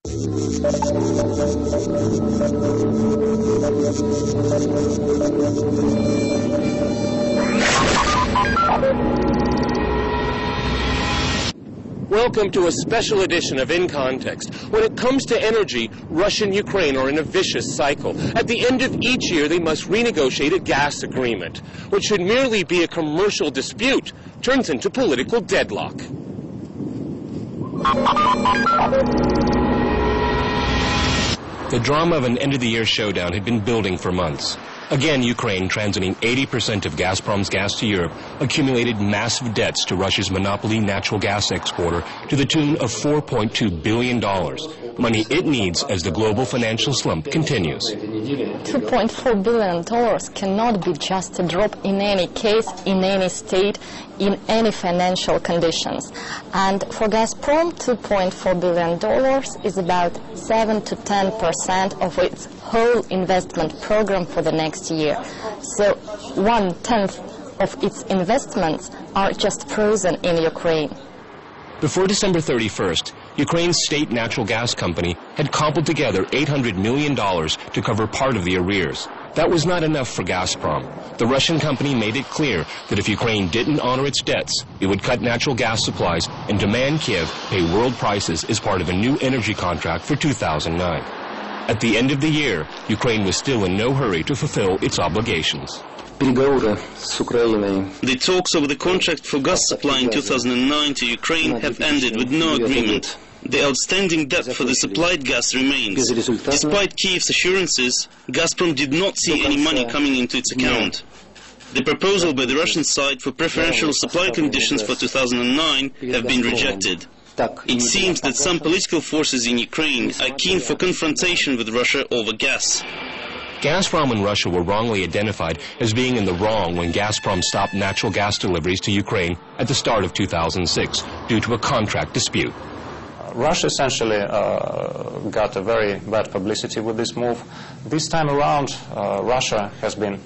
Welcome to a special edition of In Context. When it comes to energy, Russia and Ukraine are in a vicious cycle. At the end of each year, they must renegotiate a gas agreement. What should merely be a commercial dispute turns into political deadlock. The drama of an end-of-the-year showdown had been building for months. Again, Ukraine, transiting 80% of Gazprom's gas to Europe, accumulated massive debts to Russia's monopoly natural gas exporter to the tune of $4.2 billion, money it needs as the global financial slump continues. $2.4 billion cannot be just a drop in any case, in any state, in any financial conditions. And for Gazprom, $2.4 billion is about 7 to 10% of its whole investment program for the next year. So 1/10 of its investments are just frozen in Ukraine. Before December 31st, Ukraine's state natural gas company had cobbled together $800 million to cover part of the arrears. That was not enough for Gazprom. The Russian company made it clear that if Ukraine didn't honor its debts, it would cut natural gas supplies and demand Kiev pay world prices as part of a new energy contract for 2009. At the end of the year, Ukraine was still in no hurry to fulfill its obligations. The talks over the contract for gas supply in 2009 to Ukraine have ended with no agreement. The outstanding debt for the supplied gas remains. Despite Kiev's assurances, Gazprom did not see any money coming into its account. The proposal by the Russian side for preferential supply conditions for 2009 have been rejected. It seems that some political forces in Ukraine are keen for confrontation with Russia over gas. Gazprom and Russia were wrongly identified as being in the wrong when Gazprom stopped natural gas deliveries to Ukraine at the start of 2006 due to a contract dispute. Russia essentially got a very bad publicity with this move. This time around, Russia has been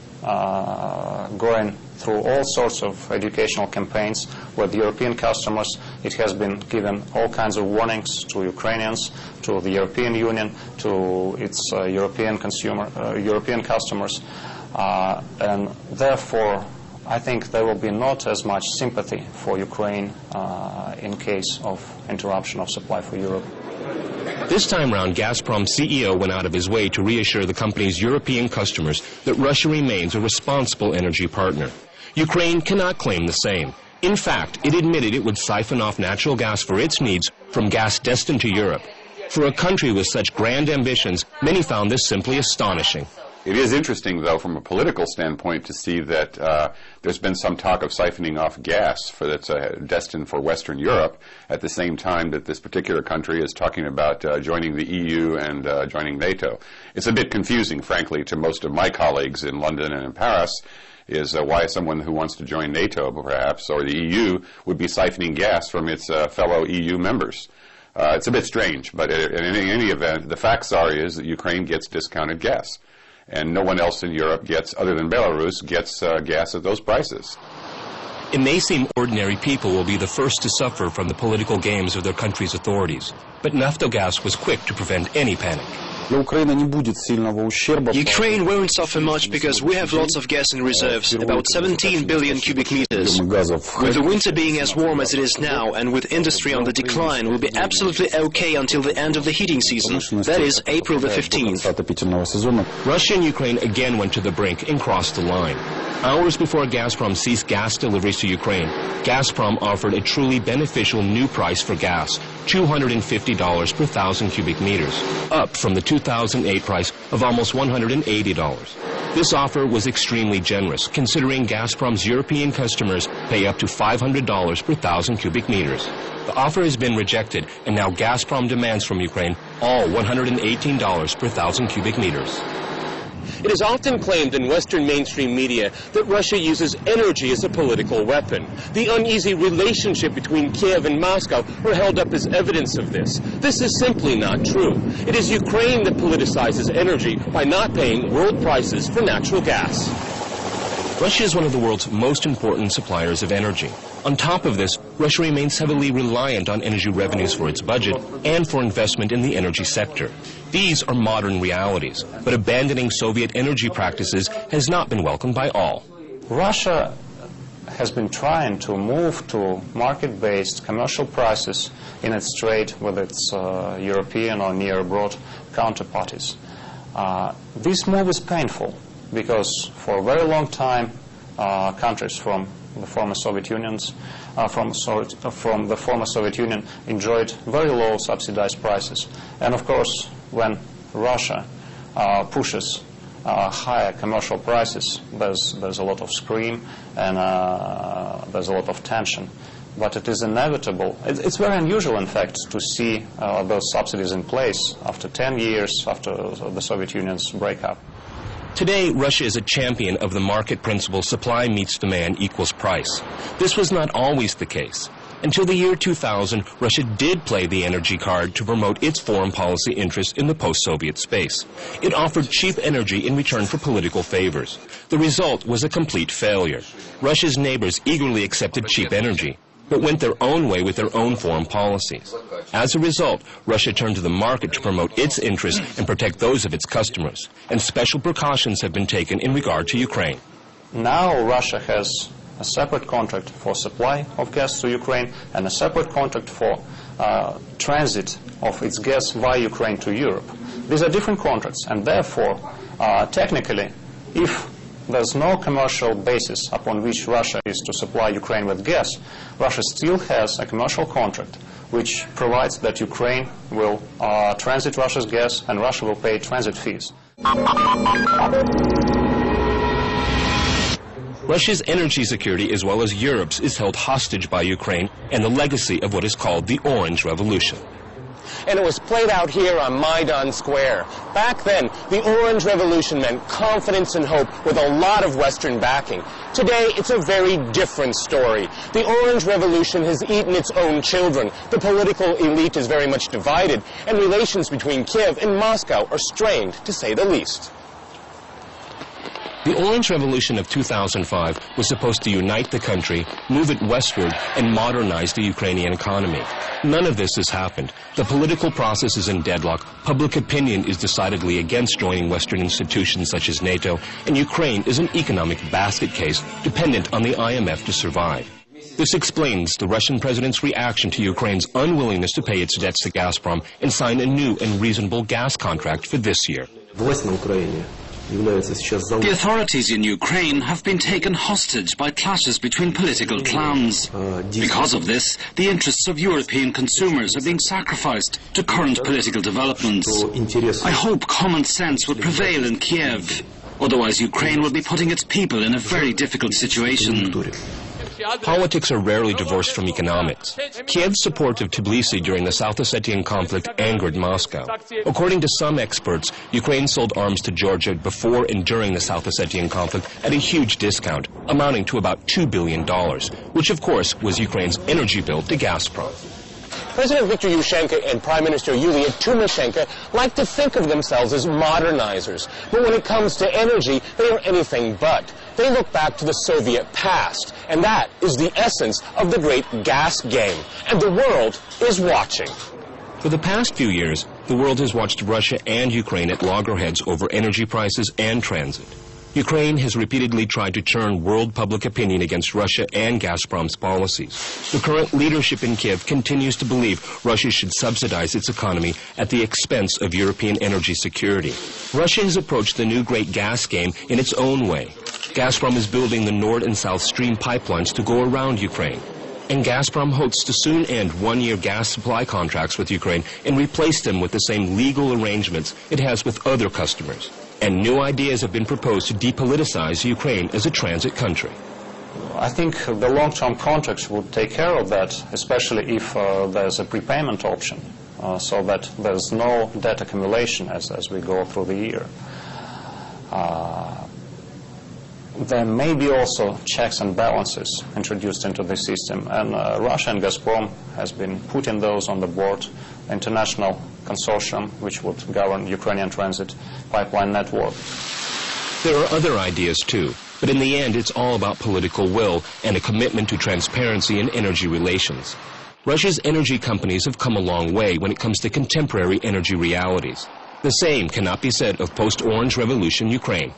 going through all sorts of educational campaigns with European customers. It has been given all kinds of warnings to Ukrainians, to the European Union, to its European customers, and therefore I think there will be not as much sympathy for Ukraine in case of interruption of supply for Europe. This time round, Gazprom's CEO went out of his way to reassure the company's European customers that Russia remains a responsible energy partner. Ukraine cannot claim the same. In fact, it admitted it would siphon off natural gas for its needs from gas destined to Europe. For a country with such grand ambitions, many found this simply astonishing. It is interesting, though, from a political standpoint, to see that there's been some talk of siphoning off gas that's destined for Western Europe at the same time that this particular country is talking about joining the EU and joining NATO. It's a bit confusing, frankly, to most of my colleagues in London and in Paris, is why someone who wants to join NATO, perhaps, or the EU, would be siphoning gas from its fellow EU members. It's a bit strange, but in any event, the facts is that Ukraine gets discounted gas. And no one else in Europe gets, other than Belarus, gets gas at those prices. It may seem ordinary people will be the first to suffer from the political games of their country's authorities, but Naftogaz was quick to prevent any panic. Ukraine won't suffer much because we have lots of gas in reserves, about 17 billion cubic meters. With the winter being as warm as it is now and with industry on the decline, we'll be absolutely okay until the end of the heating season, that is April the 15th. Russia and Ukraine again went to the brink and crossed the line. Hours before Gazprom ceased gas deliveries to Ukraine, Gazprom offered a truly beneficial new price for gas, $250 per 1,000 cubic meters, up from the 2008 price of almost $180. This offer was extremely generous, considering Gazprom's European customers pay up to $500 per 1,000 cubic meters. The offer has been rejected, and now Gazprom demands from Ukraine all $118 per 1,000 cubic meters. It is often claimed in Western mainstream media that Russia uses energy as a political weapon. The uneasy relationship between Kiev and Moscow are held up as evidence of this. This is simply not true. It is Ukraine that politicizes energy by not paying world prices for natural gas. Russia is one of the world's most important suppliers of energy. On top of this, Russia remains heavily reliant on energy revenues for its budget and for investment in the energy sector. These are modern realities, but abandoning Soviet energy practices has not been welcomed by all. Russia has been trying to move to market-based commercial prices in its trade with its European or near-abroad counterparties. This move is painful because for a very long time countries from the former Soviet Unions, from the former Soviet Union enjoyed very low subsidized prices. And of course, when Russia pushes higher commercial prices, there's a lot of scream and there's a lot of tension. But it is inevitable. It's very unusual, in fact, to see those subsidies in place after 10 years after the Soviet Union's breakup. Today, Russia is a champion of the market principle supply meets demand equals price. This was not always the case. Until the year 2000, Russia did play the energy card to promote its foreign policy interests in the post-Soviet space. It offered cheap energy in return for political favors. The result was a complete failure. Russia's neighbors eagerly accepted cheap energy, but went their own way with their own foreign policies. As a result, Russia turned to the market to promote its interests and protect those of its customers, and special precautions have been taken in regard to Ukraine. Now Russia has a separate contract for supply of gas to Ukraine and a separate contract for transit of its gas via Ukraine to Europe. These are different contracts, and therefore, technically, if there's no commercial basis upon which Russia is to supply Ukraine with gas, Russia still has a commercial contract which provides that Ukraine will transit Russia's gas and Russia will pay transit fees. Russia's energy security, as well as Europe's, is held hostage by Ukraine and the legacy of what is called the Orange Revolution. And it was played out here on Maidan Square. Back then, the Orange Revolution meant confidence and hope with a lot of Western backing. Today, it's a very different story. The Orange Revolution has eaten its own children. The political elite is very much divided, and relations between Kiev and Moscow are strained, to say the least. The Orange Revolution of 2005 was supposed to unite the country, move it westward, and modernize the Ukrainian economy. None of this has happened. The political process is in deadlock, public opinion is decidedly against joining Western institutions such as NATO, and Ukraine is an economic basket case dependent on the IMF to survive. This explains the Russian president's reaction to Ukraine's unwillingness to pay its debts to Gazprom and sign a new and reasonable gas contract for this year. The authorities in Ukraine have been taken hostage by clashes between political clans. Because of this, the interests of European consumers are being sacrificed to current political developments. I hope common sense will prevail in Kiev. Otherwise, Ukraine will be putting its people in a very difficult situation. Politics are rarely divorced from economics. Kiev's support of Tbilisi during the South Ossetian conflict angered Moscow. According to some experts, Ukraine sold arms to Georgia before and during the South Ossetian conflict at a huge discount, amounting to about $2 billion, which of course was Ukraine's energy bill to Gazprom. President Viktor Yushchenko and Prime Minister Yulia Tymoshenko like to think of themselves as modernizers. But when it comes to energy, they are anything but. They look back to the Soviet past, and that is the essence of the great gas game. And the world is watching. For the past few years, the world has watched Russia and Ukraine at loggerheads over energy prices and transit. Ukraine has repeatedly tried to turn world public opinion against Russia and Gazprom's policies. The current leadership in Kiev continues to believe Russia should subsidize its economy at the expense of European energy security. Russia has approached the new great gas game in its own way. Gazprom is building the Nord and South Stream pipelines to go around Ukraine. And Gazprom hopes to soon end one-year gas supply contracts with Ukraine and replace them with the same legal arrangements it has with other customers. And new ideas have been proposed to depoliticize Ukraine as a transit country. I think the long-term contracts would take care of that, especially if there's a prepayment option, so that there's no debt accumulation as we go through the year. There may be also checks and balances introduced into the system, and Russia and Gazprom has been putting those on the board. International consortium which would govern Ukrainian transit pipeline network. There are other ideas too, But in the end, it's all about political will and a commitment to transparency in energy relations. Russia's energy companies have come a long way when it comes to contemporary energy realities. The same cannot be said of post-Orange Revolution Ukraine.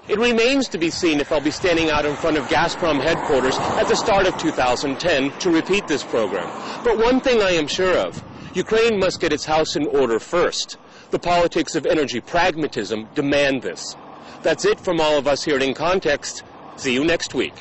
It remains to be seen if I'll be standing out in front of Gazprom headquarters at the start of 2010 to repeat this program. But one thing I am sure of, Ukraine must get its house in order first. The politics of energy pragmatism demand this. That's it from all of us here at In Context. See you next week.